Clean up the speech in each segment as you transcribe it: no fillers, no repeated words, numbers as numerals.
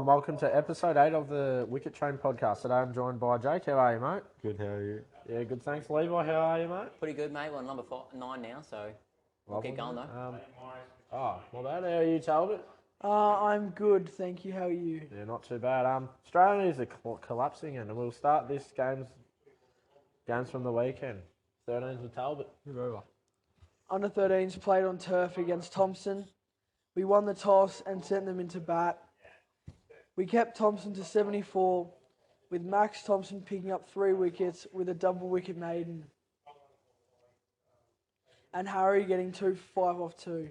welcome to episode 8 of the Wicket Train podcast. Today I'm joined by Jake. How are you, mate? Good, how are you? Yeah, good, thanks. Levi, how are you, mate? Pretty good, mate. We're on number 9 now, so we'll keep going, though. Not bad. How are you, Talbot? I'm good, thank you. How are you? Yeah, not too bad. Australia is collapsing, and we'll start this games from the weekend. 13s with Talbot. Under 13s played on turf against Thompson. We won the toss and sent them into bat. We kept Thompson to 74, with Max Thompson picking up 3 wickets with a double wicket maiden. And Harry getting 2 for 5 off 2.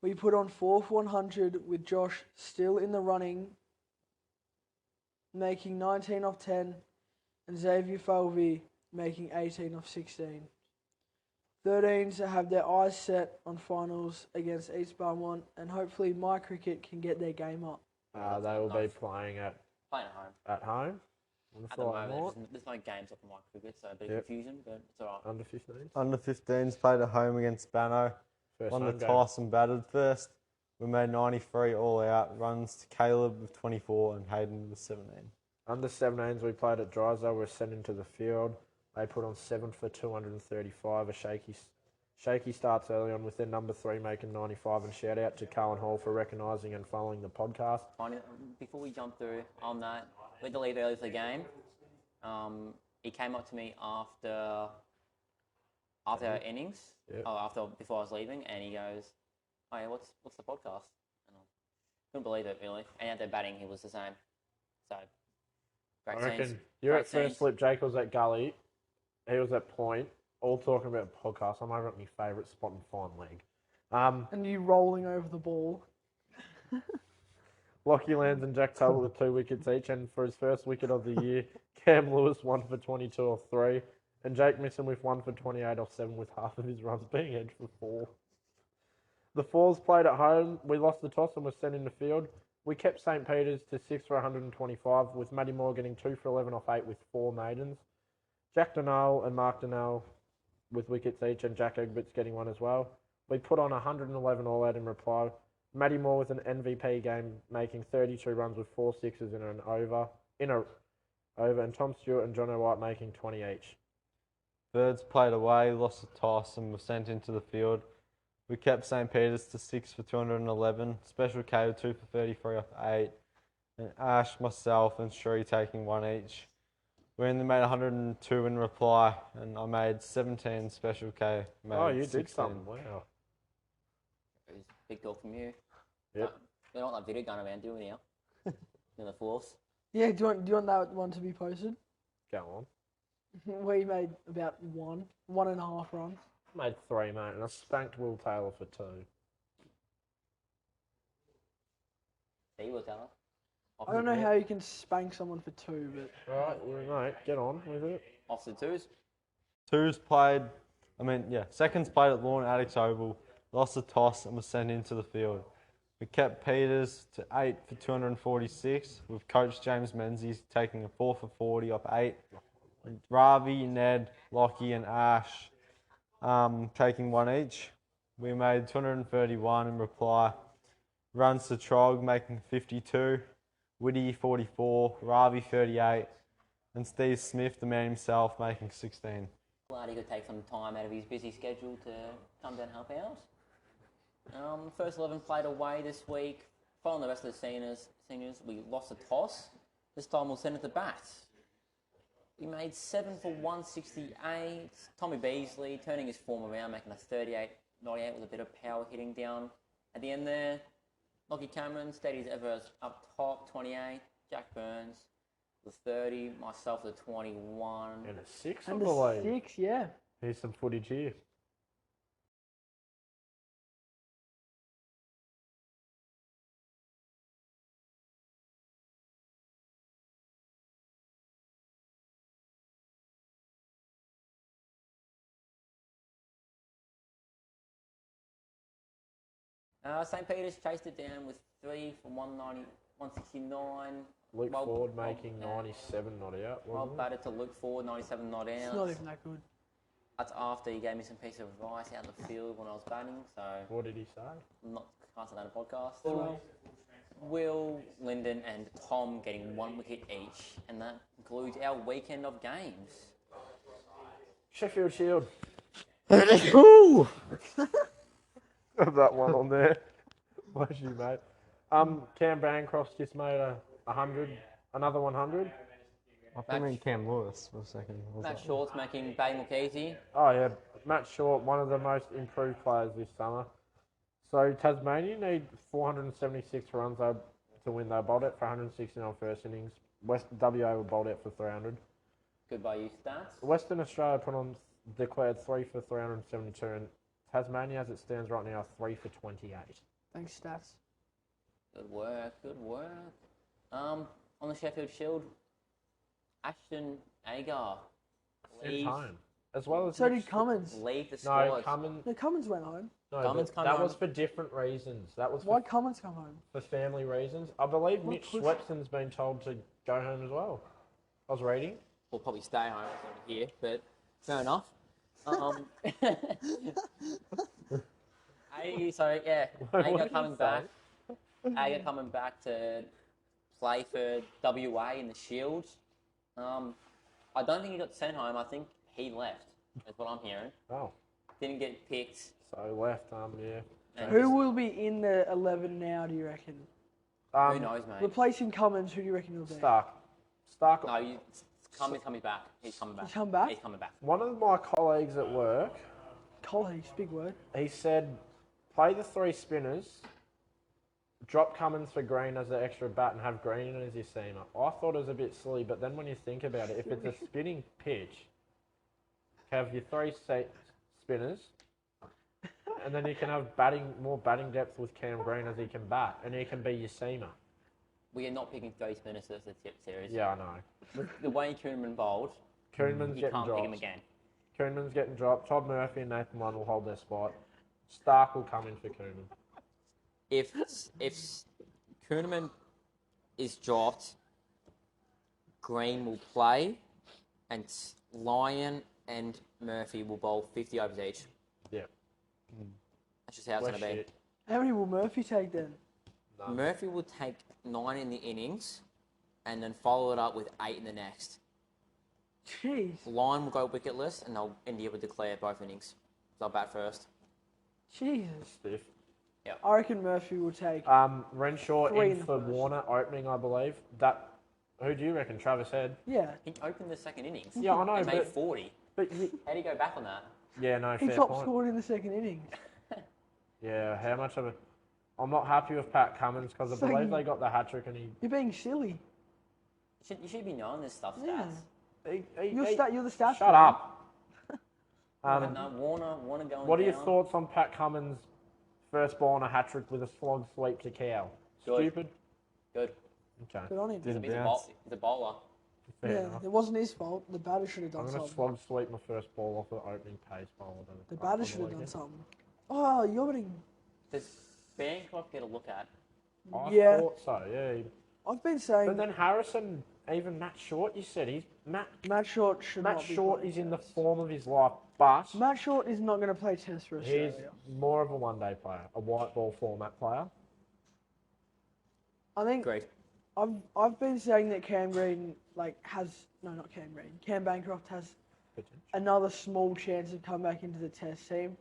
We put on 4 for 100 with Josh still in the running, making 19 off 10, and Xavier Falvey making 18 off 16. 13s have their eyes set on finals against East Belmont, and hopefully my cricket can get their game up. They will be playing at home. At home? At the moment, there's no games up on my cricket, so a bit of confusion, but it's all right. Under 15s? Under 15s played at home against Banno. Won the toss and batted first. We made 93 all out. Runs to Caleb with 24 and Hayden with 17. Under 17s, we played at Drysdale. We were sent into the field. They put on 7 for 235. A shaky starts early on with their number 3 making 95. And shout out to Cohen Hall for recognising and following the podcast. Before we jump through on that, we had to leave early for the game. He came up to me after our innings, before I was leaving, and he goes, "Oh yeah, what's the podcast?" And I couldn't believe it, really. And at their batting, he was the same. So great I reckon scenes. you're at first flip. Jake was at Gully. He was at Point. All talking about podcast. I'm over at my favourite spot and fine leg. And you rolling over the ball. Lockie Lands and Jack Talbot with 2 wickets each, and for his first wicket of the year, Cam Lewis 1 for 22 off 3, and Jake Misson with 1 for 28 off 7, with half of his runs being edged for 4. The Fours played at home. We lost the toss and were sent in the field. We kept St. Peter's to 6 for 125, with Matty Moore getting 2 for 11 off 8 with 4 maidens. Jack Donnell and Mark Donnell with wickets each, and Jack Egbert's getting 1 as well. We put on 111 all out in reply. Matty Moore with an MVP game, making 32 runs with 4 sixes in an over, and Tom Stewart and John White making 20 each. Birds played away, lost the toss and were sent into the field. We kept St. Peter's to 6 for 211. Special K 2 for 33 off 8. And Ash, myself and Shree taking 1 each. We only made 102 in reply, and I made 17 Special K. You 16. Did something, wow. Big dog from you. Yep. We don't want that video going around, do we now? In the Fours. Yeah, do you want that one to be posted? Go on. We made about 1.5 runs. Made 3, mate, and I spanked Will Taylor for 2. See, Will Taylor. I don't know how you can spank someone for 2, but... Alright, mate, get on with it. Off the 2s. Seconds played at Lorne Addicts Oval, lost the toss and was sent into the field. We kept Peters to 8 for 246, with coach James Menzies taking a 4 for 40 off 8. Ravi, Ned, Lockie and Ash taking 1 each. We made 231 in reply. Runs to Trog making 52, Whitty 44, Ravi 38, and Steve Smith, the man himself, making 16. Glad he could take some time out of his busy schedule to come down and help out. First 11 played away this week. Following the rest of the seniors, we lost the toss. This time we'll send it to bat. We made 7 for 168. Tommy Beasley turning his form around, making a 38, 98 with a bit of power hitting down at the end there. Lockie Cameron stayed as ever up top, 28. Jack Burns with 30. Myself with 21. And a 6, And I believe. 6, yeah. Here's some footage here. St. Peter's chased it down with 3 for 169. Luke Ford making 97 not out. Well batted to Luke Ford, 97 not out. It's not even that good. That's after he gave me some piece of advice out in the field when I was batting. So what did he say? Can't say that on a podcast. Will Linden and Tom getting 1 wicket each, and that concludes our weekend of games. Sheffield Shield. That one on there. Bless you, mate. Cam Bancroft just made a 100, another 100. I thought you meant Cam Lewis for a second. Matt Short's making batting look easy. Oh, yeah. Matt Short, one of the most improved players this summer. So Tasmania need 476 runs to win. They bowled it for 169 first innings. WA were bowled out for 300. Good by you, stats. Western Australia declared 3 for 372, and Tasmania, as it stands right now, 3 for 28. Thanks, stats. Good work, good work. On the Sheffield Shield, Ashton Agar Sent leave, home. As well as So did Cummins. leave the No, squad. Cummins. No, Cummins went home. No, Cummins but come that home. was for different reasons. That was Why'd Cummins come home? for family reasons. I believe What Mitch push- Swepson's been told to go home as well. I was reading. We'll probably stay home here, but fair enough. What Agar did coming you back. say? Agar coming back to play for WA in the Shield. I don't think he got sent home. I think he left. That's what I'm hearing. Oh, Didn't get picked. so left. Yeah. And Who will be in the 11 now, do you reckon? who knows, mate? Replacing Cummins, who do you reckon will be? Stark. Stark. No, Cummins coming back. He's coming back. He's come back? He's coming back. One of my colleagues at work, Colleagues, big word. he said, play the 3 spinners, drop Cummins for Green as an extra bat, and have Green as your seamer. I thought it was a bit silly, but then when you think about it, if it's a spinning pitch, have your 3 spinners, and then you can have more batting depth with Cam Green as he can bat, and he can be your seamer. We are not picking 3 spinners as the tip series. Yeah, I know. The way Koonman bowled, Koonman's you getting can't pick him dropped. again. Koonman's getting dropped. Todd Murphy and Nathan Lund will hold their spot. Stark will come in for Koonman. If Koonman is dropped, Green will play, and Lyon and Murphy will bowl 50 overs each. Yeah. That's just how it's going to be. Shit. How many will Murphy take then? No. Murphy will take 9 in the innings, and then follow it up with 8 in the next. Jeez. Lyon will go wicketless, and India will declare both innings. They'll bat first. Jesus. Stiff. I reckon Murphy will take. Renshaw 3 in in the for first. Warner opening, I believe. Who do you reckon? Travis Head? Yeah. He opened the second innings. Yeah, I know, and made but 40. How How do you go back on that? yeah, no, He fair top point. scored in the second innings. Yeah, how much of a? I'm not happy with Pat Cummins because I So believe you- they got the hat trick and You're being silly. You should be knowing this stuff, Yeah. stats. You're the stats. Shut guy. up. No, Warner going What are down. your thoughts on Pat Cummins' first ball on a hat trick with a slog sweep to Cow? Good. Stupid. Good. Okay. Good on him. Didn't He's a, bounce. he's a bowler. Fair Yeah, enough. it wasn't his fault. The batter should have I'm done gonna something. slog sweep my first ball off the opening pace bowl. The batter should have done something. Oh, you're getting. Does Bancroft get a look at? I Yeah. thought so. Yeah. I've been saying But then Harrison, even Matt Short, you said Matt Short should Matt not be Short playing is in the Test. form of his life, but Matt Short is not going to play Test for he's Australia. more of a one-day player, a white ball format player. I think Great. I've been saying that Cam Green not Cam Green. Cam Bancroft has another small chance of coming back into the Test team,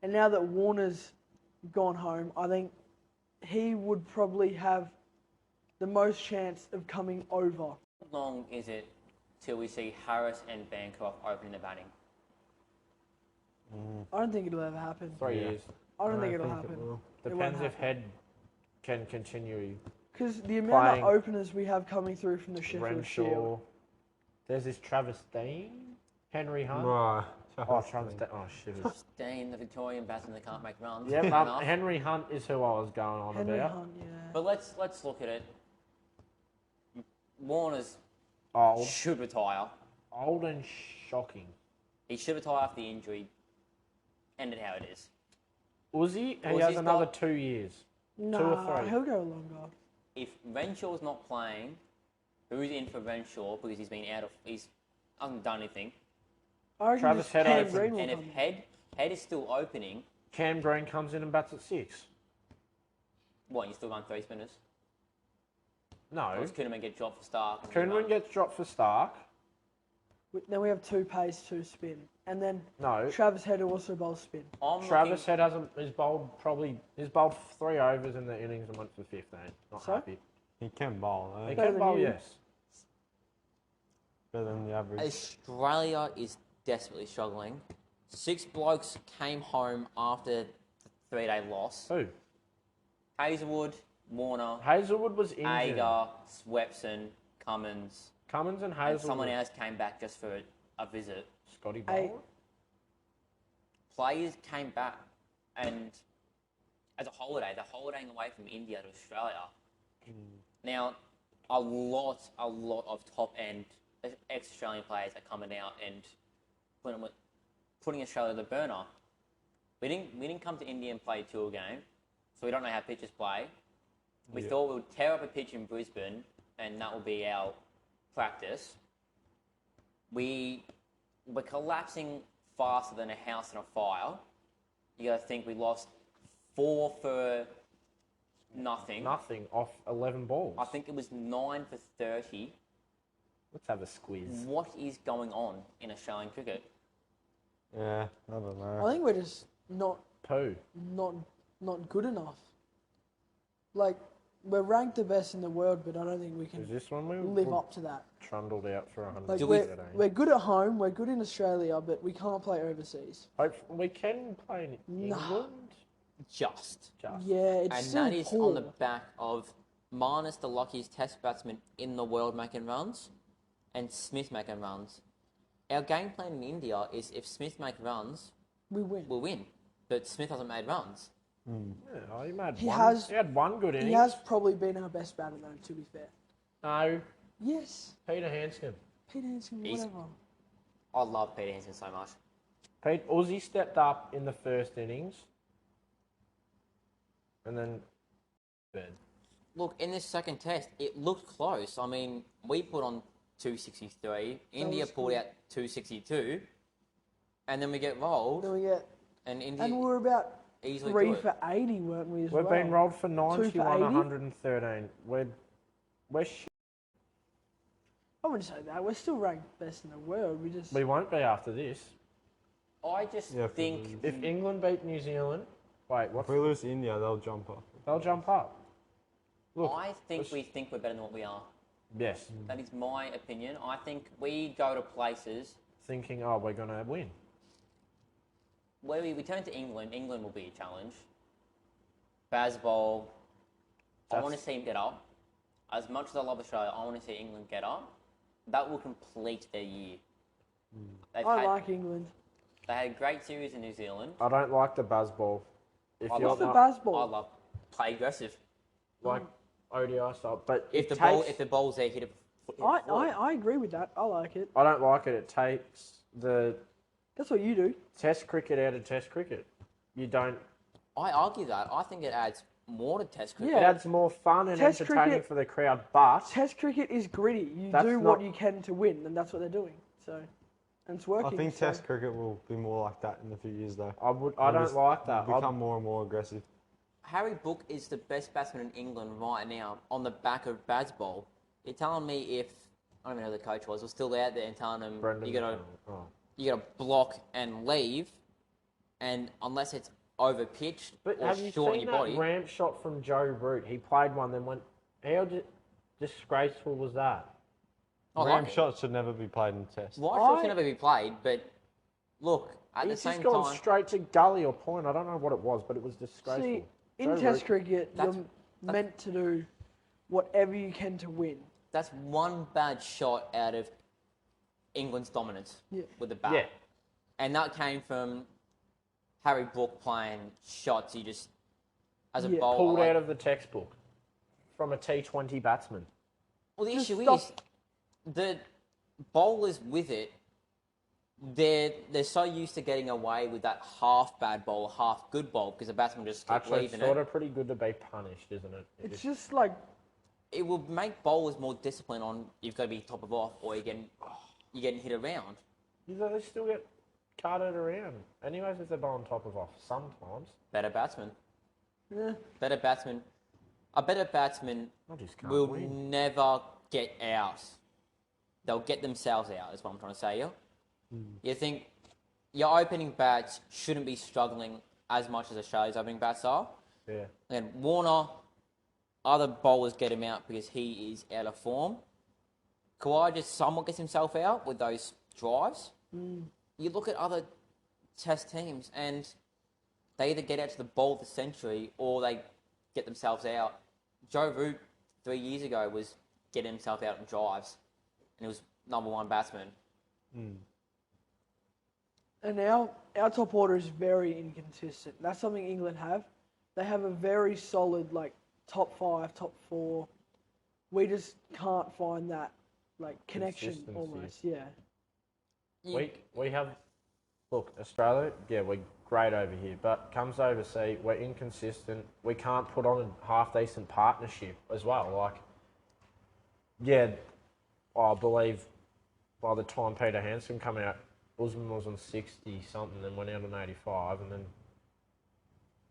and now that Warner's gone home, I think he would probably have the most chance of coming over. How long is it till we see Harris and Bancroft opening the batting? I don't think it'll ever happen. 3 Yeah. years. I don't think it it'll happen. will. It won't Depends if happen. Head can continue. Because the amount Playing of openers we have coming through from the Sheffield Shield. Renshaw. There's this Travis Dean, Henry Hunt. Right. Oh, Travis Dean. Oh, shivers. Dean, the Victorian batsman that can't make runs. Yeah, Fair enough. Henry Hunt is who I was going on Henry about. Hunt, yeah. But let's look at it. Warner's Old, should retire. old and shocking. He should retire after the injury. End it how it is. Uzi, he Uzi's has another got- 2 years. No, 2 or 3. he'll go longer. If Renshaw's not playing, who's in for Renshaw because he's hasn't done anything. I reckon Travis just Head Cam opens. Green will And if come in. Head is still opening, Cam Green comes in and bats at 6. what, you still run 3 spinners? No. Does Kuhneman get dropped for Stark? Kuhnman gets dropped for Stark. Then we have 2 pace, 2 spin. And then No. Travis Head also bowls spin. Travis Head hasn't. He's bowled 3 overs in the innings and went for 15. Not So? happy. He can bowl, He though. Better can than bowl, you. yes. Better than the average. Australia is desperately struggling. 6 blokes came home after the 3-day loss. Who? Hazelwood, Warner, Hazelwood was injured. Agar, Swepson, Cummins, Cummins and and Hazelwood. someone else came back just for a visit. Scotty Hey. Bowler. Players came back and as a holiday, they're holidaying away from India to Australia. Now, a lot of top-end ex-Australian players are coming out and putting Australia to the burner. We didn't come to India and play a tour game, so we don't know how pitches play. We thought we would tear up a pitch in Brisbane, and that will be our practice. We're collapsing faster than a house on a fire. You got to think we lost 4 for nothing. Nothing off 11 balls. I think it was 9 for 30. Let's have a squeeze. What is going on in Australian cricket? Yeah, I don't know. I think we're just not Poo. good enough. Like, we're ranked the best in the world, but I don't think we Is can this one we live were up to that. trundled out for 100? Like, Do we- we're good at home, we're good in Australia, but we can't play overseas. We can play in No. England. Just. Yeah, it's And still that is poor. on the back of Marnus, the luckiest test batsman in the world, making runs, and Smith making runs. Our game plan in India is if Smith makes runs, We win. we'll win. But Smith hasn't made runs. Yeah, he had one good innings. He has probably been our best batter, though, to be fair. No, Yes. Peter Handscomb. Pete Hansen, He's- whatever. I love Peter Hansen so much. Uzi stepped up in the first innings. And then... Bed. Look, in this second test, it looked close. I mean, we put on 263. India was pulled good. out 262. And then we get rolled. Then we get, And India and we're about easily 3 do it. for 80, weren't we? As We've well? been rolled for 2 91, for 80? 113. We're I wouldn't say that. We're still ranked best in the world. We won't be after this. I just Yeah, if we think lose. If England beat New Zealand... Wait, If what's... we lose to India, they'll jump up. They'll jump up. Look, I think we think we're better than what we are. yes. That is my opinion. I think we go to places Thinking, oh, we're going to win. where we turn to England. England will be a challenge. Bazball, I want to see him get up. As much as I love Australia, I want to see England get up. That will complete their year. They've I had, like England. They had a great series in New Zealand. I don't like the buzz ball. If I you're love The not baseball. I love play aggressive. like ODI style, but If it the ball's there, hit it. I agree with that. I like it. I don't like it. It takes the That's what you do. Test cricket out of Test cricket. You don't. I argue that. I think it adds more to Test cricket. It Yeah. adds more fun and Test entertaining cricket- for the crowd, but Test cricket is gritty. You That's do what not- you can to win, and that's what they're doing. So, and it's working. I think so. Test cricket will be more like that in a few years, though. I They'll don't just like that. Become more and more aggressive. Harry Brook is the best batsman in England right now on the back of Bazball. You're telling me if I don't even know who the coach was still out there and telling him Brendan you gotta oh. you gotta block and leave, and unless it's over pitched But or have you short on seen your that body, ramp shot from Joe Root? He played one, then went. How disgraceful was that? I Ram like it. shots should never be played in Test. Why should I- it never be played? But look, at the He's same just gone time, straight to gully or point. I don't know what it was, but it was disgraceful. See, in Joe Test Root- cricket, That's- you're meant to do whatever you can to win. that's one bad shot out of England's dominance Yeah. with the bat. Yeah. And that came from Harry Brook playing shots he just, as a Yeah. bowler. pulled like- out of the textbook from a T20 batsman. well, the Just issue stop. is the bowlers with it, they're so used to getting away with that half bad bowl, half good bowl because the batsman just keep Actually, it's leaving sort it. of pretty good to be punished, isn't it? It's just like It will make bowlers more disciplined on you've got to be top of off or you're getting hit around. They still get carted around. Anyways, if they're on top of off, sometimes. Better batsman. eh, Better batsman. a better batsman I just can't will win. never get out. They'll get themselves out, is what I'm trying to say here. You think your opening bats shouldn't be struggling as much as Australia's opening bats are. Yeah. And Warner, other bowlers get him out because he is out of form. Kawhi just somewhat gets himself out with those drives. You look at other Test teams and they either get out to the bowl of the century or they get themselves out. Joe Root 3 years ago was getting himself out in drives and he was number one batsman. And our top order is very inconsistent. That's something England have. They have a very solid, like, top 5, top 4. We just can't find that, like, connection Consistency. almost, yeah. We have, look, Australia, yeah, we're great over here, but comes overseas, we're inconsistent. We can't put on a half-decent partnership as well. Like, yeah, I believe by the time Peter Hansen come out, Usman was on 60-something and went out on 85, and then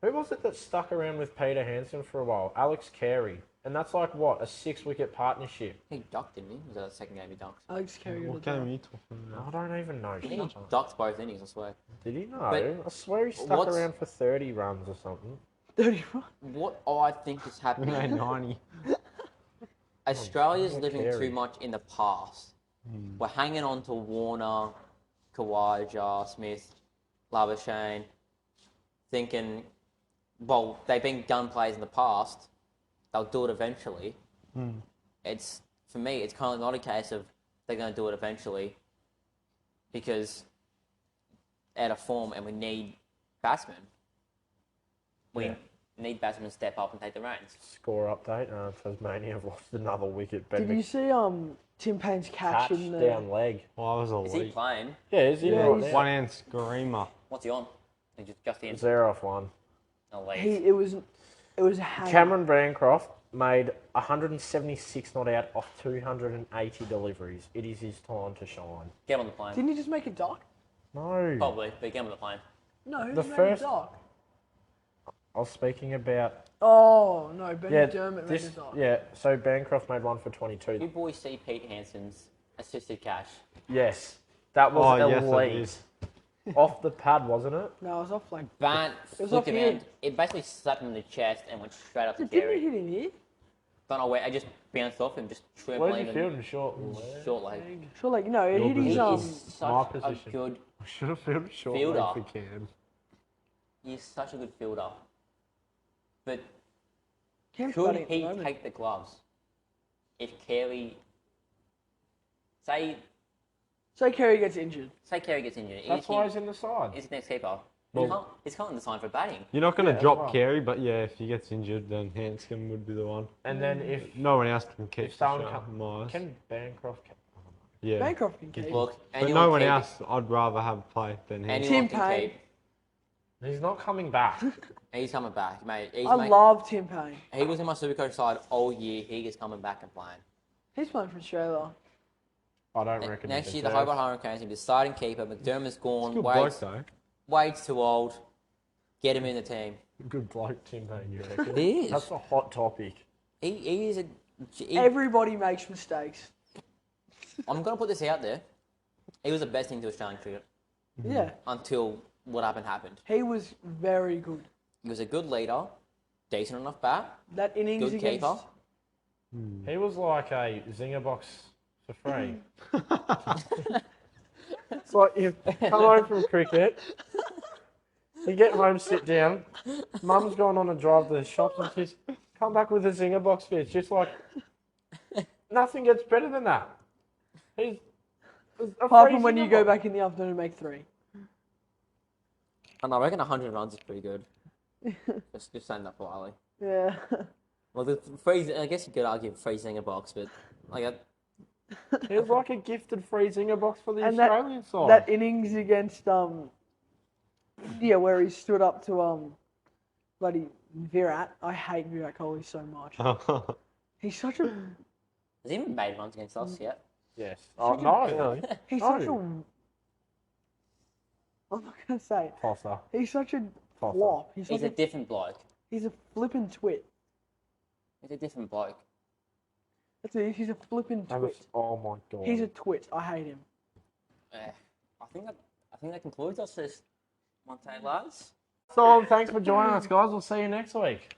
who was it that stuck around with Peter Hansen for a while? Alex Carey. And that's like, what, a 6-wicket partnership? He ducked, didn't he? Was that the second game he ducked? Alex Carey. What game are you talking about? I don't even know. I think he ducked both innings, I swear. Did he? No. But I swear he stuck what's- around for 30 runs or something. 31. What I think is We happening, made 90. Australia's Oh, living Carey. too much in the past. We're hanging on to Warner, Kawhi, Jar, Smith, Labuschagne, thinking, well, they've been gun players in the past. They'll do it eventually. It's, for me, it's kind of not a case of they're going to do it eventually because out of form and we need batsmen. We Yeah. need batsmen to step up and take the reins. Score update. Tasmania have lost another wicket. Ben Did you see Tim Payne's catch in the... down leg. Well, I was a Is he leak. playing? Yeah, is he Yeah, right he's- now? One hand screamer. What's he on? He just in. 0 off 1. Oh, wait. It was a hang. Cameron Bancroft made 176 not out off 280 deliveries. It is his time to shine. Get him on the plane. Didn't he just make a duck? No. Probably, but get him on the plane. No, who's The made first- a duck? I was speaking about... Oh, no, Ben Yeah, McDermott made a duck. yeah, so Bancroft made 1 for 22. You boys see Pete Hansen's assisted catch. Yes. That was Oh, yes, elite. it is. Off the pad, wasn't it? No, it was off like... Bat was flicked off him here. out. It basically slapped him in the chest and went straight up to Didn't Kerry. it hit him here? Don't know where. I just bounced off him, just Where's trampoline he him. fielding short? Short leg. Sure, like, no, it Your hit He his... position. is my such a position. good. I should have fielded short Fielder. leg for Cam. He's such a good fielder. But Cam's could batting at the he moment. take the gloves if Carey? Say Kerry gets injured. Carey gets injured. That's why he's in the side. He's the next keeper. Well- He's coming the sign for batting. You're not going to Yeah, drop well. Carey, but yeah, if he gets injured, then Hanscom would be the one. And then if No one else can keep if the someone shot. can, can Bancroft... Yeah. Bancroft can keep. Look, But anyone no one keep- else I'd rather have play than him. Anyone Tim can Payne. keep. He's not coming back. He's coming back, mate. I love Tim Payne. He was in my Supercoach side all year. He is coming back and playing. He's playing for Australia. I don't reckon he Next year, the deserves- Hobart Hurricanes will be the starting keeper. McDermott's gone. Good bloke though. Wade's too old. Get him in the team. Good bloke, Tim Payne, you reckon? He is. That's a hot topic. He is a. Everybody makes mistakes. I'm going to put this out there. He was the best thing to Australian cricket Yeah. until what happened. He was very good. He was a good leader, decent enough bat, That innings good against... keeper. He was like a zinger box for free. It's like you come home from cricket, you get home, sit down, mum's gone on a drive to the shops and she's come back with a zinger box for you. It's just like, nothing gets better than that. He's a Apart free from when zinger you go box. back in the afternoon and make 3. And I reckon 100 runs is pretty good. just saying that politely. Yeah. Well, the phrase, I guess you could argue phrasing a box, but like He was like a gifted free zinger box for the And that- Australian side. That innings against India where he stood up to bloody Virat. I hate Virat Kohli so much. He's such a has he even made runs against us yet? Yes. Oh, no. he's No. such a I'm not gonna say it. Tosser. He's such a Tosser. flop. He's He's a like different bloke. he's a flippin' twit. He's a different bloke. That's it. He's a flipping twit. Oh my god. He's a twit. I hate him. I think that concludes us this Monte lads. So thanks for joining us, guys. We'll see you next week.